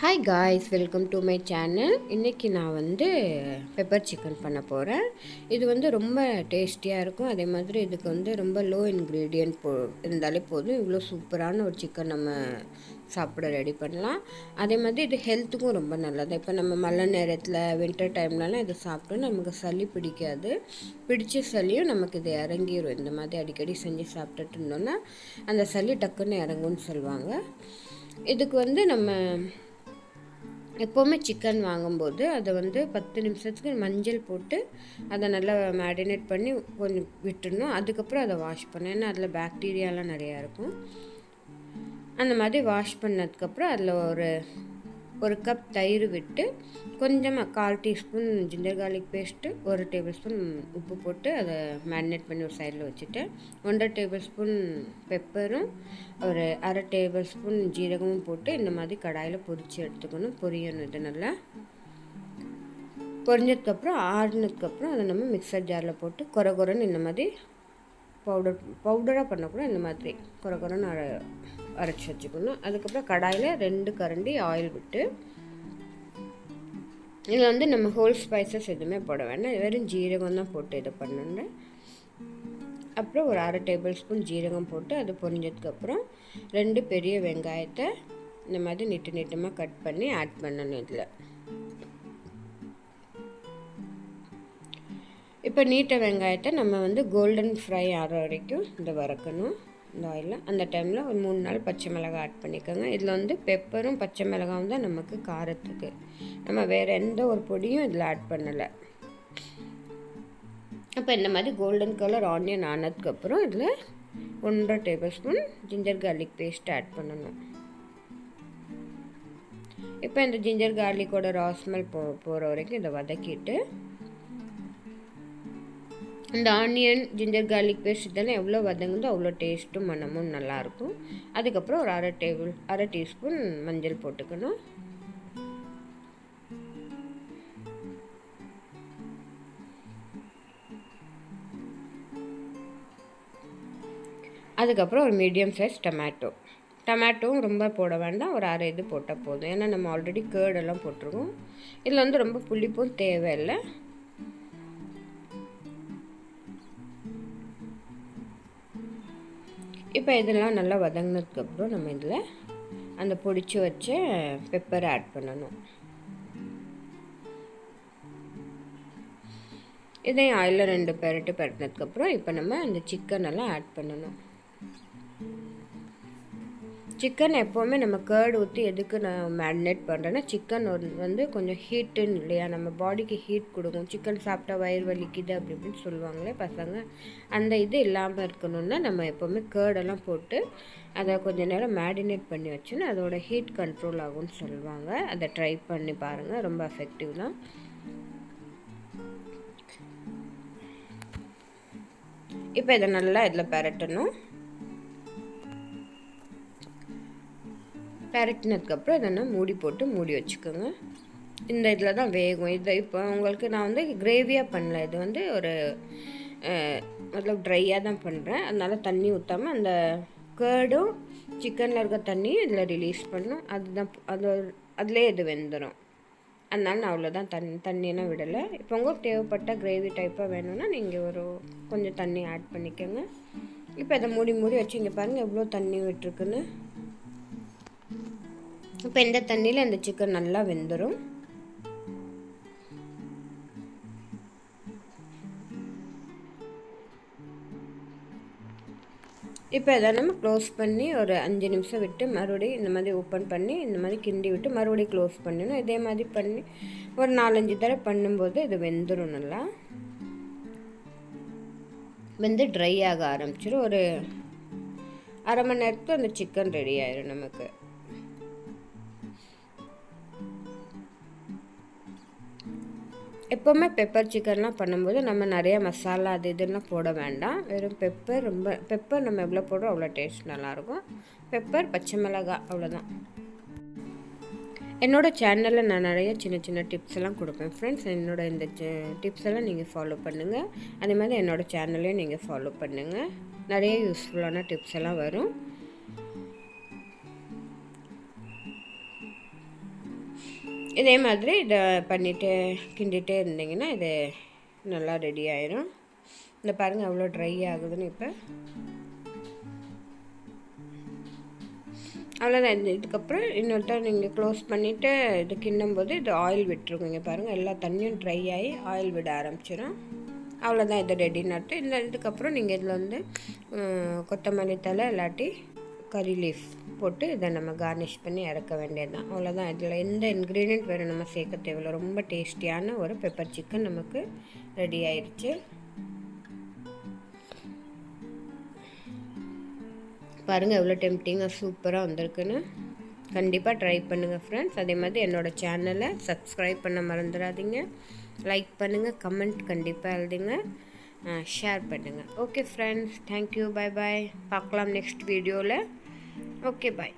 Hi guys, welcome to my channel. இன்றைக்கி நான் pepper chicken பண்ண போகிறேன். இது ரொம்ப டேஸ்டியாக இருக்கும். அதே மாதிரி இதுக்கு ரொம்ப லோ இன்க்ரீடியன்ட் இருந்தாலே போதும். இவ்வளோ சூப்பரான ஒரு சிக்கன் நம்ம சாப்பிட ரெடி பண்ணலாம். அதே மாதிரி இது ஹெல்த்துக்கும் ரொம்ப நல்லது. இப்போ நம்ம மழை நேரத்தில் வின்டர் டைம்லலாம் இது சாப்பிட்டோம் நமக்கு சளி பிடிக்காது. பிடிச்ச சளியும் நமக்கு இது இறங்கிடும். இந்த மாதிரி அடிக்கடி செஞ்சு சாப்பிட்டுட்டு இருந்தோன்னா அந்த சளி டக்குன்னு இறங்கும்னு சொல்லுவாங்க. இதுக்கு நம்ம எப்போவுமே சிக்கன் வாங்கும்போது அதை 10 நிமிஷத்துக்கு மஞ்சள் போட்டு அதை நல்லா மேரினேட் பண்ணி கொஞ்சம் விட்டுடணும். அதுக்கப்புறம் அதை வாஷ் பண்ணணும். ஏன்னா அதில் பாக்டீரியாலாம் நிறையா இருக்கும். அந்த மாதிரி வாஷ் பண்ணதுக்கப்புறம் அதில் ஒரு கப் தயிர் விட்டு கொஞ்சமாக 1/4 teaspoon ginger garlic paste, 1 table spoon உப்பு போட்டு அதை மேரினேட் பண்ணி ஒரு சைடில் வச்சுட்டு 1/2 டேபிள் ஸ்பூன் பெப்பரும் 1/2 டேபிள் ஸ்பூன் ஜீரகமும் போட்டு இந்த மாதிரி கடாயில் பொரித்து எடுத்துக்கணும். பொரியணும். இது நல்லா பொரிஞ்சதுக்கப்புறம் ஆறுனதுக்கப்புறம் அதை நம்ம மிக்சர் ஜாரில் போட்டு கொரன்னு இந்த மாதிரி பவுடராக பண்ணக்கூட இந்த மாதிரி கொரன்னு அரைச்சி வச்சுக்கணும். அதுக்கப்புறம் கடாயில் 2 கரண்டி ஆயில் விட்டு இதில் நம்ம ஹோல் ஸ்பைசஸ் எதுவுமே போட வேண்டாம். வெறும் ஜீரகம் தான் போட்டு இதை பண்ணணும். அப்புறம் ஒரு 1/2 டேபிள் ஸ்பூன் ஜீரகம் போட்டு அது பொரிஞ்சதுக்கப்புறம் 2 பெரிய வெங்காயத்தை இந்த மாதிரி நீட்டமாக கட் பண்ணி ஆட் பண்ணணும். இதில் இப்போ நீட்ட வெங்காயத்தை நம்ம கோல்டன் ஃப்ரை ஆகிற வரைக்கும் இதை வறுக்கணும் இந்த ஆயிலில். அந்த டைமில் ஒரு 3-4 பச்சை மிளகாய் ஆட் பண்ணிக்கோங்க. இதில் பெப்பரும் பச்சை மிளகாயும் தான் நமக்கு காரத்துக்கு. நம்ம வேறு எந்த ஒரு பொடியும் இதில் ஆட் பண்ணலை. அப்போ இந்த மாதிரி கோல்டன் கலர் ஆனியன் ஆனதுக்கப்புறம் இதில் 1/2 tablespoon ginger garlic paste add பண்ணணும். இப்போ இந்த ஜிஞ்சர் கார்லிக்கோட ராஸ்மெல் போகிற வரைக்கும் இதை வதக்கிட்டு இந்த ஆனியன் ஜிஞ்சர் கார்லிக் பேஸ்ட் இதெல்லாம் எவ்வளோ வதங்குதோ அவ்வளோ டேஸ்ட்டும் மணமும் நல்லாயிருக்கும். அதுக்கப்புறம் ஒரு 1/2 டீஸ்பூன் மஞ்சள் போட்டுக்கணும். அதுக்கப்புறம் ஒரு மீடியம் சைஸ் டொமேட்டோவும் ரொம்ப போட வேண்டாம். ஒரு 1/2 இது போட்டால் போதும். ஏன்னா நம்ம ஆல்ரெடி கேர்டெல்லாம் போட்டிருக்கோம். இதில் ரொம்ப புளிப்பும் தேவையில்லை. இப்போ இதெல்லாம் நல்லா வதங்கினதுக்கப்புறம் நம்ம இதில் அந்த பொடிச்சு வச்ச பெப்பரை ஆட் பண்ணணும். இதையும் ஆயிலில் 2 பெரட்டினதுக்கப்புறம் இப்போ நம்ம அந்த சிக்கனெல்லாம் ஆட் பண்ணணும். சிக்கன் எப்போவுமே நம்ம கேர்டு ஊற்றி எதுக்கு நான் மேரினேட் பண்ணுறேன்னா சிக்கன் கொஞ்சம் ஹீட்டுன்னு இல்லையா, நம்ம பாடிக்கு ஹீட் கொடுக்கும். சிக்கன் சாப்பிட்டா வயிறு வலிக்குது அப்படி இப்படின்னு சொல்லுவாங்களே பசங்க. அந்த இது இல்லாமல் இருக்கணும்னா நம்ம எப்போவுமே கேர்டெல்லாம் போட்டு அதை கொஞ்சம் நேரம் மேரினேட் பண்ணி வச்சுன்னா அதோட ஹீட் கண்ட்ரோல் ஆகும்னு சொல்லுவாங்க. அதை ட்ரை பண்ணி பாருங்கள், ரொம்ப எஃபெக்டிவ் தான். இப்போ இதை நல்லா இதில் பெரட்டணும். பெரட்டினதுக்கப்புறம் இதை மூடி போட்டு மூடி வச்சுக்கோங்க. இந்த இதில் தான் வேகும். இதை இப்போ உங்களுக்கு நான் கிரேவியாக பண்ணல. இது ஒரு ட்ரையாக தான் பண்ணுறேன். அதனால் தண்ணி ஊற்றாமல் அந்த கேர்டும் சிக்கனில் இருக்க தண்ணியும் இதில் ரிலீஸ் பண்ணும். அதிலே இது வெந்துடும். அதனால நான் அவ்வளோதான் தண்ணியெல்லாம் விடலை. இப்போ உங்களுக்கு தேவைப்பட்ட கிரேவி டைப்பாக வேணும்னா நீங்கள் கொஞ்சம் தண்ணி ஆட் பண்ணிக்கோங்க. இப்போ இதை மூடி வச்சு இங்கே பாருங்கள் எவ்வளோ தண்ணி விட்டுருக்குன்னு. இப்போ இந்த தண்ணியில் இந்த சிக்கன் நல்லா வெந்துடும். இப்போ இதை நம்ம க்ளோஸ் பண்ணி ஒரு 5 நிமிஷம் விட்டு மறுபடியும் இந்த மாதிரி ஓப்பன் பண்ணி இந்த மாதிரி கிண்டி விட்டு மறுபடியும் க்ளோஸ் பண்ணணும். இதே மாதிரி பண்ணி ஒரு 4-5 தடவை பண்ணும்போது இது வெந்துடும். நல்லா ட்ரை ஆக ஆரம்பிச்சிடும். ஒரு அரை மணி நேரத்துக்கு அந்த சிக்கன் ரெடி ஆயிடும் நமக்கு. எப்போவுமே பெப்பர் சிக்கன்லாம் பண்ணும்போது நம்ம நிறைய மசாலா அது இதெல்லாம் போட வேண்டாம். வெறும் பெப்பர் நம்ம எவ்வளோ போடுறோம் அவ்வளோ டேஸ்ட் நல்லாயிருக்கும். பெப்பர், பச்சை மிளகாய், அவ்வளோதான். என்னோடய சேனலில் நான் நிறைய சின்ன சின்ன டிப்ஸ் எல்லாம் கொடுப்பேன் ஃப்ரெண்ட்ஸ். என்னோட இந்த டிப்ஸ் எல்லாம் நீங்கள் ஃபாலோ பண்ணுங்கள். அதே மாதிரி என்னோடய சேனலையும் நீங்கள் ஃபாலோ பண்ணுங்கள். நிறைய யூஸ்ஃபுல்லான டிப்ஸ் எல்லாம் வரும். இதே மாதிரி இதை பண்ணிவிட்டு கிண்டிகிட்டே இருந்தீங்கன்னா இது நல்லா ரெடி ஆயிரும். இந்த பாருங்கள் அவ்வளோ ட்ரை ஆகுதுன்னு. இப்போ அவ்வளோதான். இதுக்கப்புறம் இன்னொருத்தர நீங்கள் க்ளோஸ் பண்ணிவிட்டு இது கிண்டும்போது இது ஆயில் விட்டுருங்க. இங்கே பாருங்கள் எல்லா தண்ணியும் ட்ரை ஆகி ஆயில் விட ஆரம்பிச்சிடும். அவ்வளோதான், இது ரெடி நட்டு. இதுக்கப்புறம் நீங்கள் இதில் வந்து கொத்தமல்லி தழை இல்லாட்டி கறி லீஃப் போட்டு இதை நம்ம கார்னிஷ் பண்ணி இறக்க வேண்டியது தான். அவ்வளோதான். இதில் எந்த இன்க்ரீடியன்ட் வேறு நம்ம சேர்க்க தேவையில்லை. ரொம்ப டேஸ்டியான ஒரு பெப்பர் சிக்கன் நமக்கு ரெடி ஆயிடுச்சு. பாருங்கள் எவ்வளோ டெம்ப்டிங்காக சூப்பராக வந்திருக்குன்னு. கண்டிப்பாக ட்ரை பண்ணுங்கள் ஃப்ரெண்ட்ஸ். அதே மாதிரி என்னோடய சேனலை சப்ஸ்கிரைப் பண்ண மறந்துடாதீங்க. லைக் பண்ணுங்கள், கமெண்ட் கண்டிப்பாக எழுதுங்க, ஷேர் பண்ணுங்கள். Okay friends, thank you, bye bye. பார்க்கலாம் நெக்ஸ்ட் வீடியோவில். ஓகே, பாய்.